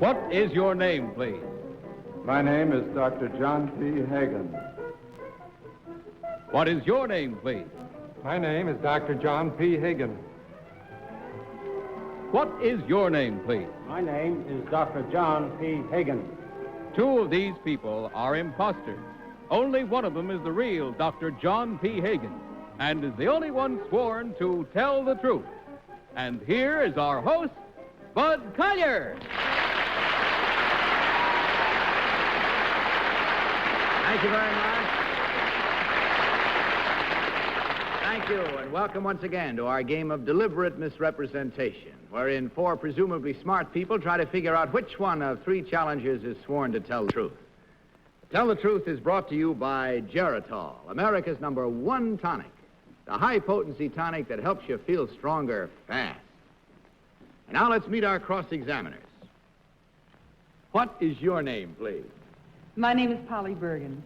What is your name, please? My name is Dr. John P. Hagen. What is your name, please? My name is Dr. John P. Hagen. What is your name, please? My name is Dr. John P. Hagen. Two of these people are imposters. Only one of them is the real Dr. John P. Hagen, and is the only one sworn to tell the truth. And here is our host, Bud Collyer. Thank you very much. Thank you, and welcome once again to our game of deliberate misrepresentation, wherein four presumably smart people try to figure out which one of three challengers is sworn to tell the truth. Tell the Truth is brought to you by Geritol, America's #1 tonic, the high-potency tonic that helps you feel stronger fast. And now let's meet our cross-examiners. What is your name, please? My name is Polly Bergen.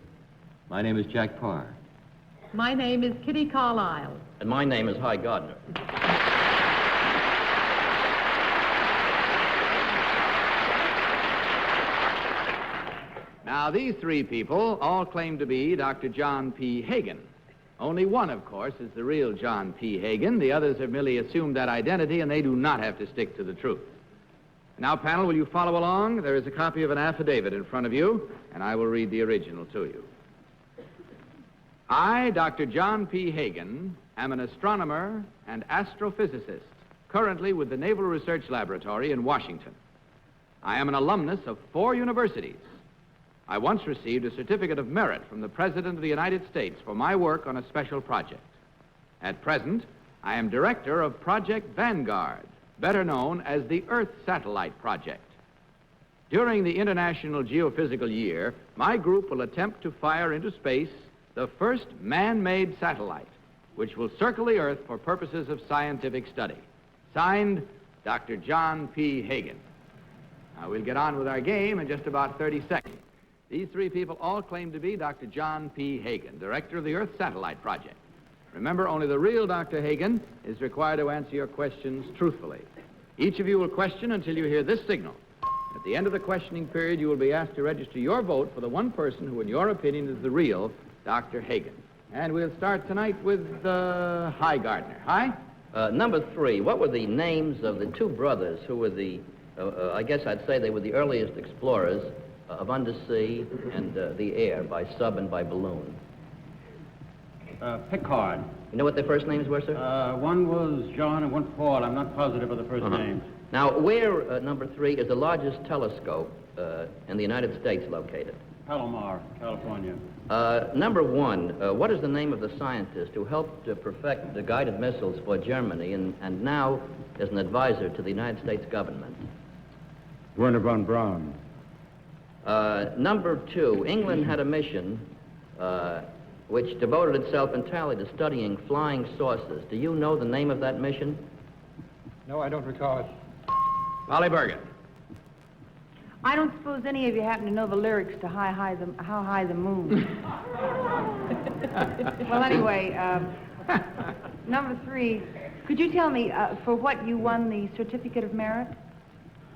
My name is Jack Parr. My name is Kitty Carlisle. And my name is Hy Gardner. Now, these three people all claim to be Dr. John P. Hagen. Only one, of course, is the real John P. Hagen. The others have merely assumed that identity, and they do not have to stick to the truth. Now, panel, will you follow along? There is a copy of an affidavit in front of you, and I will read the original to you. I, Dr. John P. Hagen, am an astronomer and astrophysicist, currently with the Naval Research Laboratory in Washington. I am an alumnus of 4 universities. I once received a certificate of merit from the President of the United States for my work on a special project. At present, I am director of Project Vanguard, better known as the Earth Satellite Project. During the International Geophysical Year, my group will attempt to fire into space the first man-made satellite, which will circle the Earth for purposes of scientific study. Signed, Dr. John P. Hagen. Now, we'll get on with our game in just about 30 seconds. These three people all claim to be Dr. John P. Hagen, director of the Earth Satellite Project. Remember, only the real Dr. Hagen is required to answer your questions truthfully. Each of you will question until you hear this signal. At the end of the questioning period, you will be asked to register your vote for the one person who, in your opinion, is the real Dr. Hagen. And we'll start tonight with Hy Gardner. Hy? Number 3, what were the names of the two brothers who were the, I guess I'd say they were the earliest explorers of undersea and the air by sub and by balloon? Pickard. You know what their first names were, sir? One was John and one Paul. I'm not positive of the first names. Now, where, number 3, is the largest telescope in the United States located? Palomar, California. Number 1, what is the name of the scientist who helped perfect the guided missiles for Germany and now is an advisor to the United States government? Werner von Braun. Number 2, England had a mission which devoted itself entirely to studying flying saucers. Do you know the name of that mission? No, I don't recall it. Polly Bergen. I don't suppose any of you happen to know the lyrics to How High the Moon. Well, anyway, number 3, could you tell me for what you won the Certificate of Merit?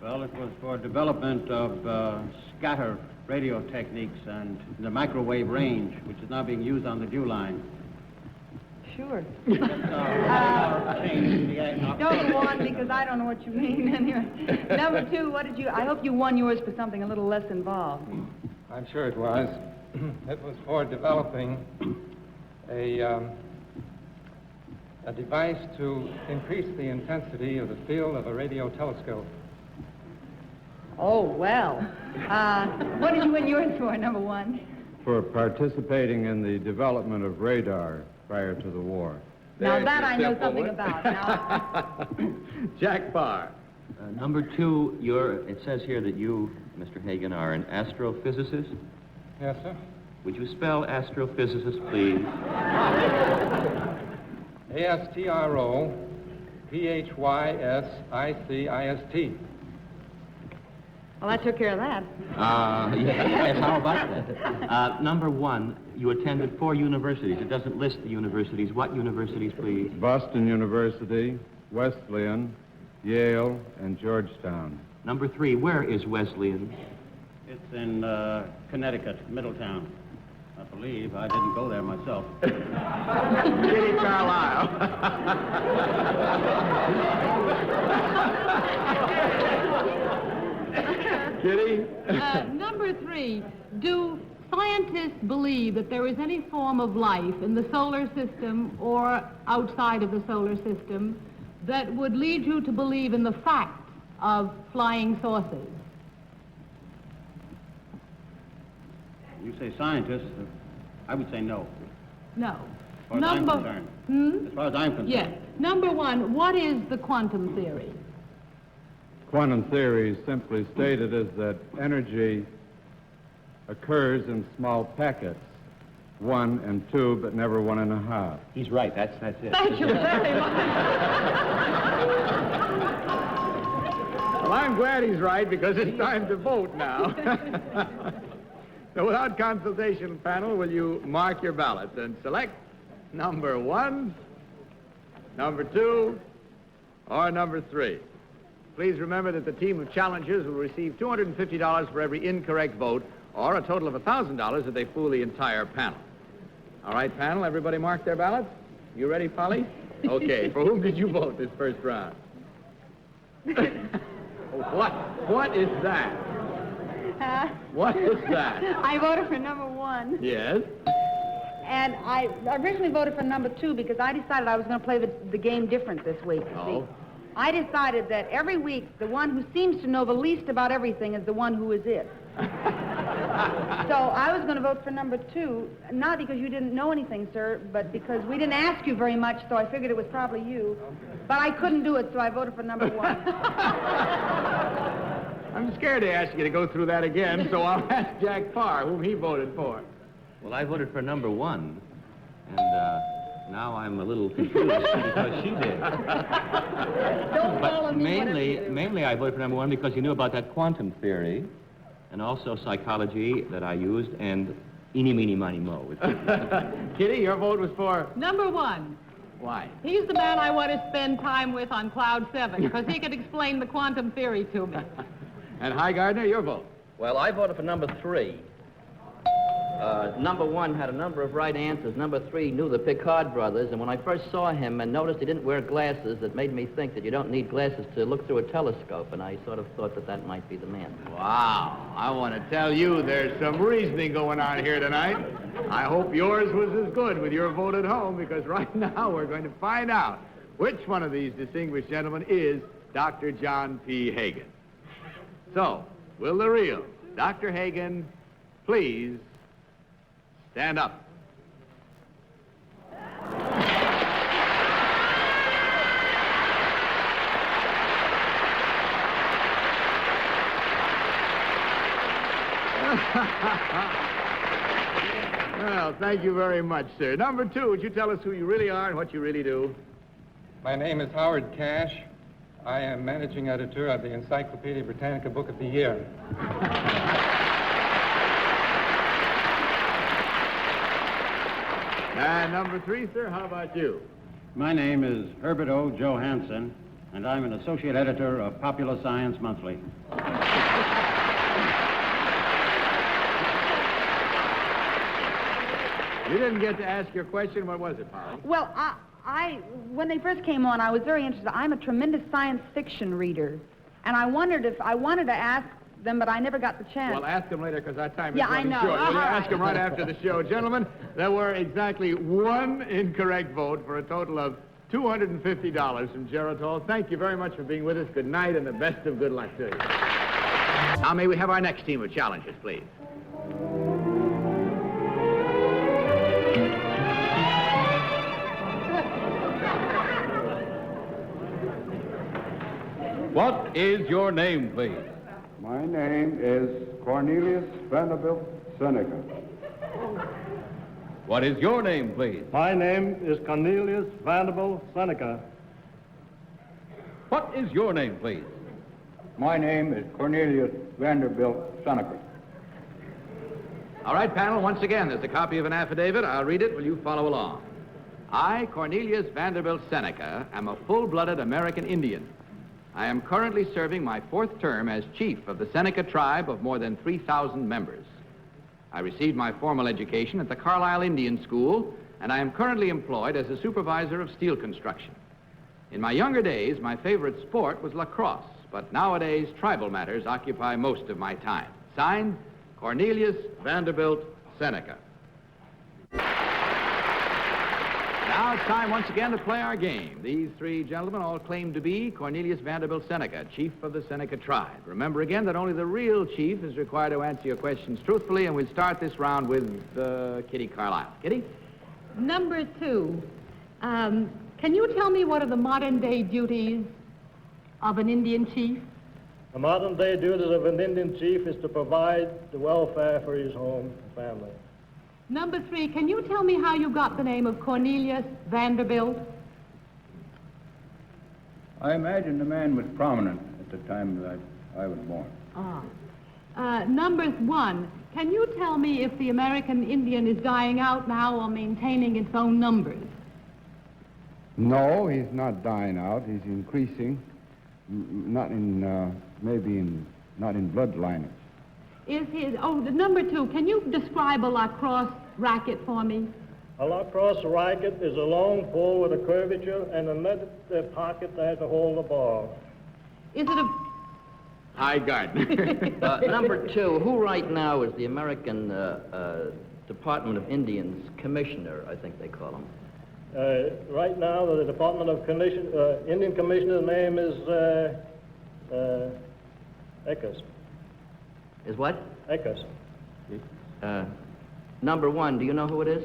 Well, it was for development of scatter radio techniques and the microwave range, which is now being used on the Dew line. Sure. Change Don't go on, because I don't know what you mean. Anyway. Number 2, I hope you won yours for something a little less involved. I'm sure it was. It was for developing a device to increase the intensity of the field of a radio telescope. Oh, well. What did you win yours for, number 1? For participating in the development of radar prior to the war. Now, that I know something about. Now, Jack Parr. Number 2, it says here that you, Mr. Hagen, are an astrophysicist. Yes, sir. Would you spell astrophysicist, please? ASTROPHYSICIST. well, I took care of that. Yes, how about that? Number 1, you attended 4 universities. It doesn't list the universities. What universities, please? Boston University, Wesleyan, Yale, and Georgetown. Number 3, where is Wesleyan? It's in Connecticut, Middletown. I believe. I didn't go there myself. Kitty Carlisle. Kitty? Number 3, do scientists believe that there is any form of life in the solar system or outside of the solar system that would lead you to believe in the fact of flying saucers? You say scientists. I would say no. No. As far as I'm concerned. As far as I'm concerned. Yes. Number 1, what is the quantum theory? Quantum theory, simply stated, is that energy occurs in small packets, 1 and 2, but never 1.5. He's right. That's it. Thank you very much. Well, I'm glad he's right because it's time to vote now. So without consultation, panel, will you mark your ballots and select number 1, number 2, or number 3? Please remember that the team of challengers will receive $250 for every incorrect vote, or a total of $1,000 if they fool the entire panel. All right, panel, everybody mark their ballots? You ready, Polly? Okay, for whom did you vote this first round? What is that? What is that? I voted for number 1. Yes? And I originally voted for number 2 because I decided I was going to play the game different this week. Oh. See, I decided that every week the one who seems to know the least about everything is the one who is it. So I was going to vote for number 2, not because you didn't know anything, sir, but because we didn't ask you very much, so I figured it was probably you. But I couldn't do it, so I voted for number 1. I'm scared to ask you to go through that again, so I'll ask Jack Parr whom he voted for. Well, I voted for number 1, and now I'm a little confused because she did. But mainly I voted for number 1 because you knew about that quantum theory, and also psychology that I used, and eeny, meeny, miny, mo. Kitty, your vote was for... Number 1. Why? He's the man I want to spend time with on Cloud 7 because he could explain the quantum theory to me. And Hi Gardner, your vote? Well, I voted for number 3. Number 1 had a number of right answers. Number 3 knew the Picard brothers, and when I first saw him and noticed he didn't wear glasses, it made me think that you don't need glasses to look through a telescope, and I sort of thought that that might be the man. Wow. I want to tell you there's some reasoning going on here tonight. I hope yours was as good with your vote at home, because right now we're going to find out which one of these distinguished gentlemen is Dr. John P. Hagen. So, will the real Dr. Hagen please stand up? Well, thank you very much, sir. Number 2, would you tell us who you really are and what you really do? My name is Howard Cash. I am managing editor of the Encyclopedia Britannica Book of the Year. And number 3, sir, how about you? My name is Herbert O. Johansson, and I'm an associate editor of Popular Science Monthly. You didn't get to ask your question. What was it, Polly? Well, when they first came on, I was very interested. I'm a tremendous science fiction reader, and I wanted to ask them, but I never got the chance. Well, ask them later, because our time is Yeah, I running know. short. Will you All ask right. them right after the show? Gentlemen, there were exactly 1 incorrect vote for a total of $250 from Geritol. Thank you very much for being with us. Good night, and the best of good luck to you. Now, may we have our next team of challengers, please? What is your name, please? My name is Cornelius Vanderbilt Seneca. What is your name, please? My name is Cornelius Vanderbilt Seneca. What is your name, please? My name is Cornelius Vanderbilt Seneca. All right, panel, once again, there's a copy of an affidavit. I'll read it. Will you follow along? I, Cornelius Vanderbilt Seneca, am a full-blooded American Indian. I am currently serving my 4th term as chief of the Seneca tribe of more than 3,000 members. I received my formal education at the Carlisle Indian School, and I am currently employed as a supervisor of steel construction. In my younger days, my favorite sport was lacrosse, but nowadays tribal matters occupy most of my time. Signed, Cornelius Vanderbilt Seneca. Now it's time once again to play our game. These 3 gentlemen all claim to be Cornelius Vanderbilt Seneca, chief of the Seneca tribe. Remember again that only the real chief is required to answer your questions truthfully, and we'll start this round with Kitty Carlisle. Kitty? Number 2, can you tell me what are the modern-day duties of an Indian chief? The modern-day duties of an Indian chief is to provide the welfare for his home and family. Number 3, can you tell me how you got the name of Cornelius Vanderbilt? I imagine the man was prominent at the time that I was born. Number 1, can you tell me if the American Indian is dying out now or maintaining its own numbers? No, he's not dying out. He's increasing. Not in, not in blood lineage. Number 2, can you describe a lacrosse racket for me? A lacrosse racket is a long pole with a curvature and a net pocket that has to hold the ball. Is it a... Hi, Gardner. Number 2, who right now is the American Department of Indians Commissioner, I think they call him? Right now, the Department of Indian Commissioner's name is Eckers. Is what? Eckers. Number 1, do you know who it is?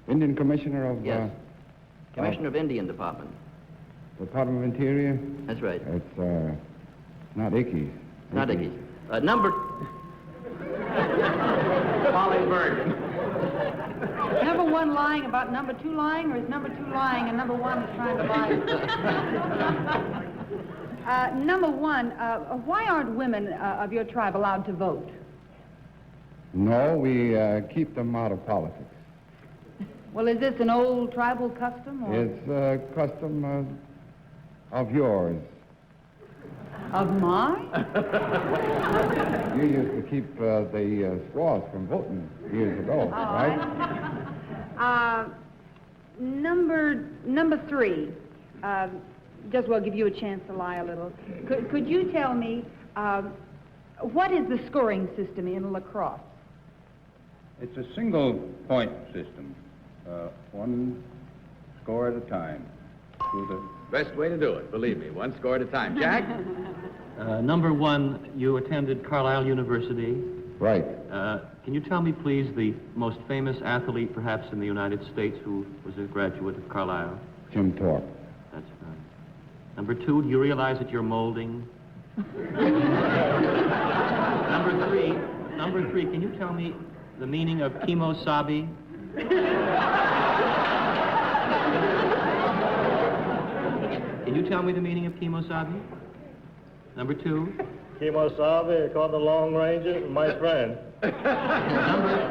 Indian Commissioner of... Yes. Commissioner of Indian Department. Department of Interior? That's right. It's, not Ickes. Not Ickes. Number... Polly Bergen. Number 1 lying about number 2 lying, or is number 2 lying and number 1 is trying to lie? Number 1, why aren't women of your tribe allowed to vote? No, we keep them out of politics. Well, is this an old tribal custom? Or? It's a custom of yours. Of mine? You used to keep the squaws from voting years ago, right? Number 3, just will give you a chance to lie a little. Could you tell me what is the scoring system in lacrosse? It's a single point system, 1 score at a time. Through the... Best way to do it, believe me, 1 score at a time. Jack? Number 1, you attended Carlisle University. Right. Can you tell me, please, the most famous athlete, perhaps, in the United States who was a graduate of Carlisle? Jim Thorpe. That's right. Number 2, do you realize that you're molding? Number 3, can you tell me the meaning of kemosabe? Can you tell me the meaning of kemosabe? Number 2. Kemosabe, called the Long Ranger, my friend.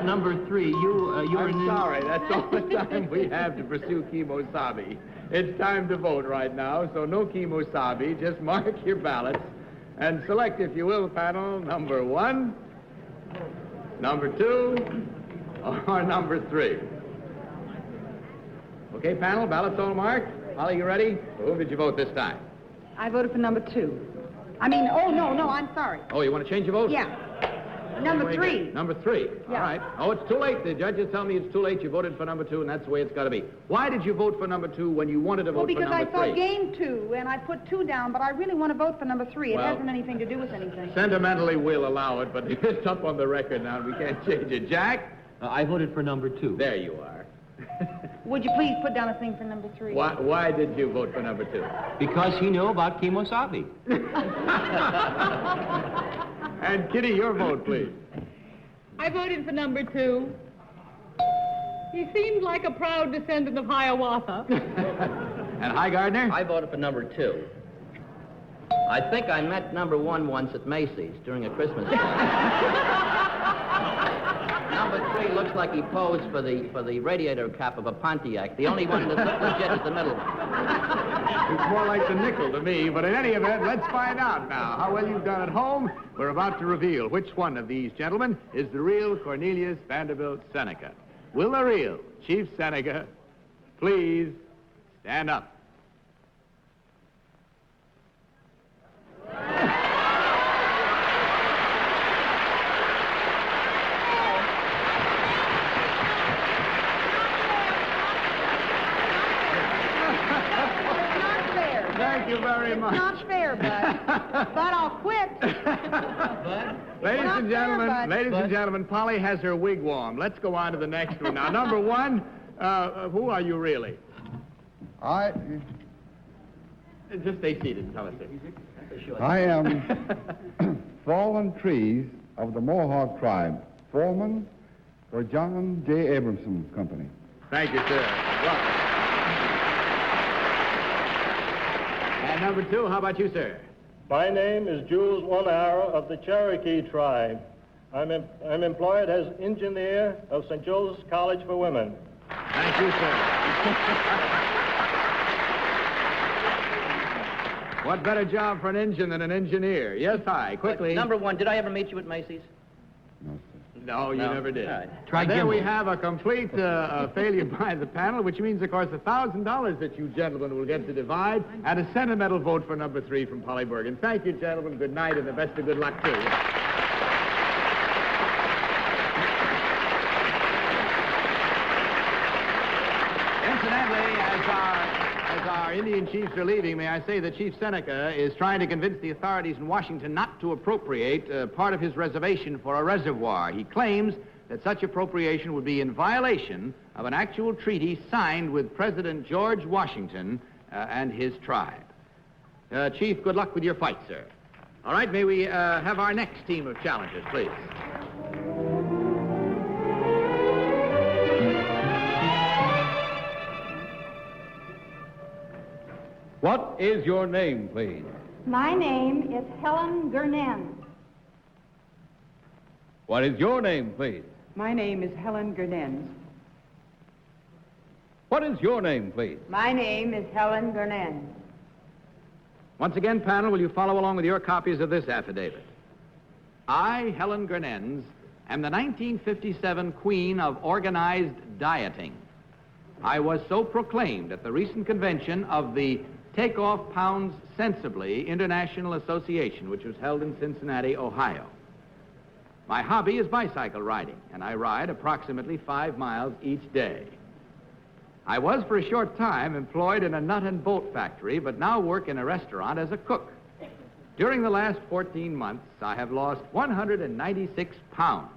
Number 3, you're I'm sorry, that's all the time we have to pursue kemosabe. It's time to vote right now, so no kemosabe. Just mark your ballots and select, if you will, panel number 1, number 2, or number 3. Okay, panel, ballots all marked. Holly, you ready? For whom did you vote this time? I voted for number 2. No, I'm sorry. Oh, you want to change your vote? Yeah. Number 3. Number 3. Yeah. All right. Oh, it's too late. The judges tell me it's too late. You voted for number 2, and that's the way it's got to be. Why did you vote for number 2 when you wanted to vote for number 3? Well, because I saw game 2, and I put 2 down, but I really want to vote for number 3. Well, it hasn't anything to do with anything. Sentimentally, we'll allow it, but it's up on the record now, and we can't change it. Jack? I voted for number 2. There you are. Would you please put down a thing for number 3? Why did you vote for number 2? Because he knew about kemosabe. And Kitty, your vote, please. I voted for number 2. He seemed like a proud descendant of Hiawatha. And Hi, Gardner? I voted for number 2. I think I met number 1 once at Macy's during a Christmas party. Number 3 looks like he posed for the radiator cap of a Pontiac. The only one that's legit is the middle. It's more like the nickel to me, but in any event, let's find out now how well you've done at home. We're about to reveal which one of these gentlemen is the real Cornelius Vanderbilt Seneca. Will the real Chief Seneca please stand up? Thank you very much. It's not fair, Bud. But I'll quit. Ladies Not and fair, gentlemen, Bud. ladies and gentlemen, Polly has her wig warm. Let's go on to the next one. Now, number 1, who are you really? Just stay seated and tell us it. I am Fallen Trees of the Mohawk tribe, foreman for John J. Abramson Company. Thank you, sir. Well. And number 2, how about you, sir? My name is Jules One Arrow of the Cherokee tribe. I'm employed as engineer of St. Joseph's College for Women. Thank you, sir. What better job for an engine than an engineer? Yes, hi. Quickly. Number 1, did I ever meet you at Macy's? No, sir. No, you never did. All right. Try There we Gimbal. have a complete failure by the panel, which means, of course, $1,000 that you gentlemen will get to divide, and a sentimental vote for number 3 from Polly Bergen. Thank you, gentlemen. Good night, and the best of good luck to you. Incidentally, as our Indian chiefs are leaving, may I say that Chief Seneca is trying to convince the authorities in Washington not to appropriate part of his reservation for a reservoir. He claims that such appropriation would be in violation of an actual treaty signed with President George Washington and his tribe. Chief, good luck with your fight, sir. All right, may we have our next team of challengers, please. What is your name, please? My name is Helen Gurnens. What is your name, please? My name is Helen Gurnens. What is your name, please? My name is Helen Gurnens. Once again, panel, will you follow along with your copies of this affidavit? I, Helen Gurnens, am the 1957 Queen of Organized Dieting. I was so proclaimed at the recent convention of the Take Off Pounds Sensibly International Association, which was held in Cincinnati, Ohio. My hobby is bicycle riding, and I ride approximately 5 miles each day. I was for a short time employed in a nut and bolt factory, but now work in a restaurant as a cook. During the last 14 months, I have lost 196 pounds.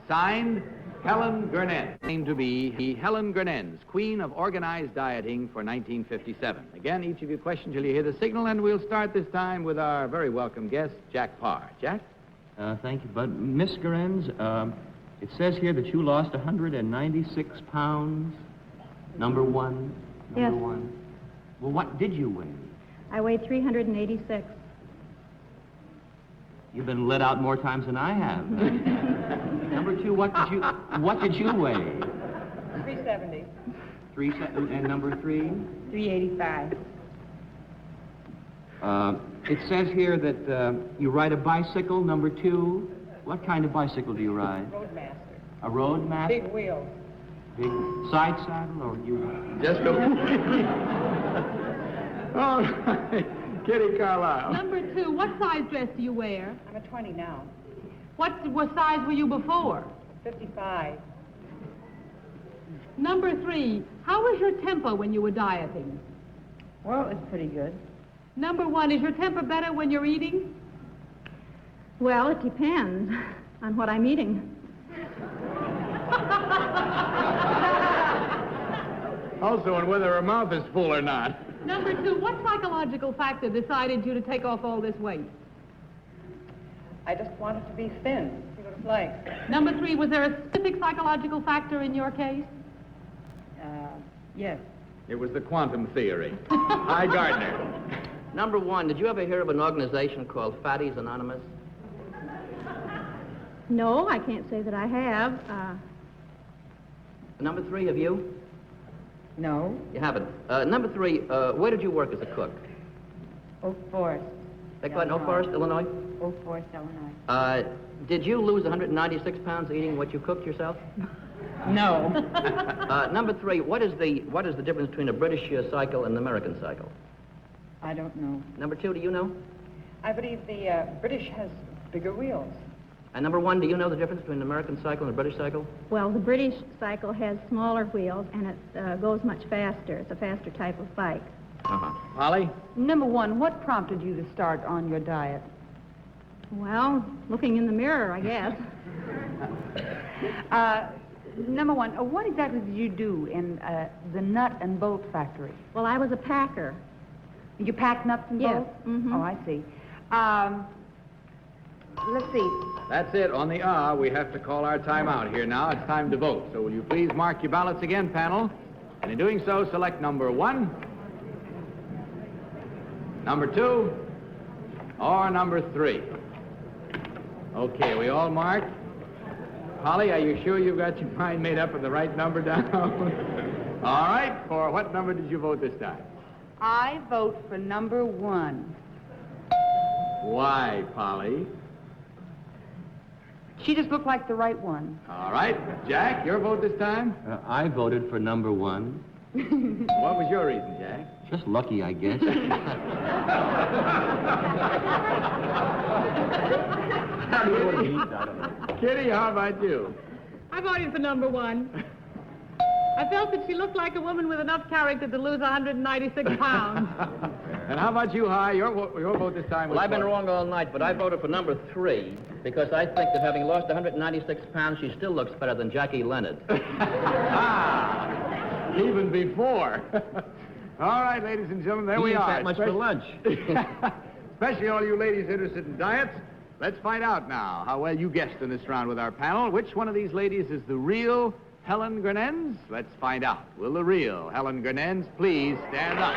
Signed, Helen Gurnens. Claimed to be Helen Gurnens, Queen of Organized Dieting for 1957. Again, each of you question till you hear the signal, and we'll start this time with our very welcome guest, Jack Parr. Jack? Thank you, Bud. Miss Gurens, it says here that you lost 196 pounds. Number 1. Yes. Number 1. Well, what did you weigh? I weigh 386. You've been let out more times than I have. Number 2, what did you weigh? 370. And number 3? 385. It says here that you ride a bicycle, number 2. What kind of bicycle do you ride? Roadmaster. A Roadmaster? Big wheels. Big side saddle, or you... Just a... All right. Kitty Carlisle. Number 2, what size dress do you wear? I'm a 20 now. What size were you before? 55. Number 3, how was your temper when you were dieting? Well, it's pretty good. Number 1, is your temper better when you're eating? Well, it depends on what I'm eating. Also, and whether her mouth is full or not. Number 2, what psychological factor decided you to take off all this weight? I just wanted to be thin. See what it's like. Number 3, was there a specific psychological factor in your case? Yes. It was the quantum theory. Hi, Gardner. Number 1, did you ever hear of an organization called Fatties Anonymous? No, I can't say that I have. Number 3, have you? No. You haven't. Number 3, where did you work as a cook? Oak Forest. They call it Oak Forest, Illinois? Oak Forest, Illinois. Did you lose 196 pounds eating what you cooked yourself? No. Number 3, what is the difference between a British cycle and an American cycle? I don't know. Number 2, do you know? I believe the British has bigger wheels. And number 1, do you know the difference between an American cycle and a British cycle? Well, the British cycle has smaller wheels, and it goes much faster. It's a faster type of bike. Polly? Number 1, what prompted you to start on your diet? Well, looking in the mirror, I guess. Number 1, what exactly did you do in the nut and bolt factory? Well, I was a packer. You pack nuts and Yes. bolts? Mhm. Oh, I see. Let's see. That's it. On the we have to call our time out here now. It's time to vote. So will you please mark your ballots again, panel? And in doing so, select number 1, number 2, or number 3. Okay, we all marked? Polly, are you sure you've got your mind made up and the right number down? All right. For what number did you vote this time? I vote for number 1. Why, Polly? She just looked like the right one. All right. Jack, your vote this time? I voted for number 1. What was your reason, Jack? Just lucky, I guess. Kitty, how about you? I voted for number 1. I felt that she looked like a woman with enough character to lose 196 pounds. And how about you, Hi? Your vote this time was Well, I've been for- wrong all night, but I voted for number 3 because I think that having lost 196 pounds, she still looks better than Jackie Leonard. Even before. All right, ladies and gentlemen, there He we ain't are. that much for lunch. Especially all you ladies interested in diets. Let's find out now how well you guessed in this round with our panel. Which one of these ladies is the real Helen Grenenz? Let's find out. Will the real Helen Grenenz please stand up?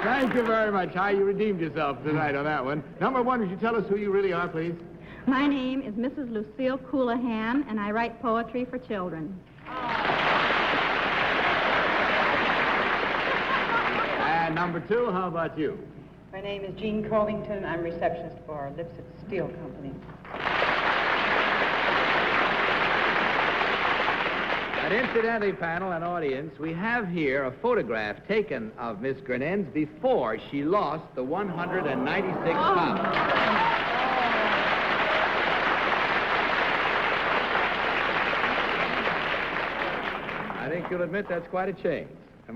Thank you very much. How you redeemed yourself tonight on that one. Number 1, would you tell us who you really are, please? My name is Mrs. Lucille Coulihan, and I write poetry for children. And number 2, how about you? My name is Jean Covington. I'm receptionist for Lipset Steel Company. And incidentally, panel and audience, we have here a photograph taken of Miss Grenenz before she lost the 196 pounds. I think you'll admit that's quite a change.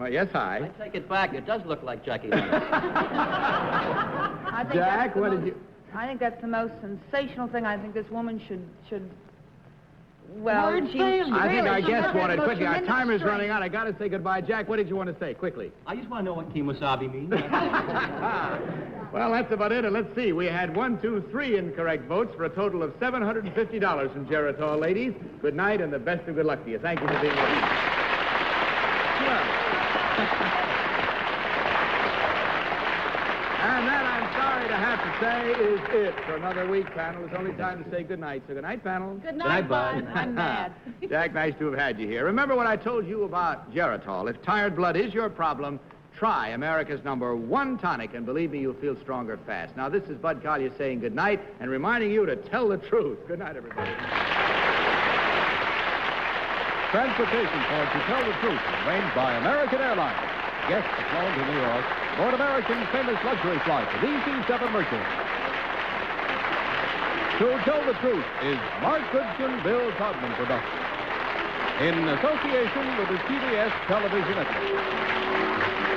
Yes, Hi. I take it back. It does look like Jackie Leonard. I think Jack, that's the what did most- you... I think that's the most sensational thing. I think this woman should well, Word she failure. I think really, our she guest has that wanted most quickly. Our tremendous timer's strength. running out. I got to say goodbye. Jack, what did you want to say? Quickly. I just want to know what kemosabe means. Well, that's about it. And let's see. We had 1, 2, 3 incorrect votes for a total of $750 from Geritol, ladies. Good night and the best of good luck to you. Thank you for being with us. And that, I'm sorry to have to say, is it for another week, panel. It's only time to say good night. So good night, panel. Good night, Bud. I'm mad. Jack, nice to have had you here. Remember what I told you about Geritol. If tired blood is your problem, try America's #1 tonic, and believe me, you'll feel stronger fast. Now, this is Bud Collier saying good night and reminding you to tell the truth. Good night, everybody. Transportation for To Tell the Truth, arranged by American Airlines. Guests flown to New York aboard American's famous luxury flight, the DC-7 Mercury. To Tell the Truth is Mark Goodson, Bill Todman production. In association with the CBS Television Network.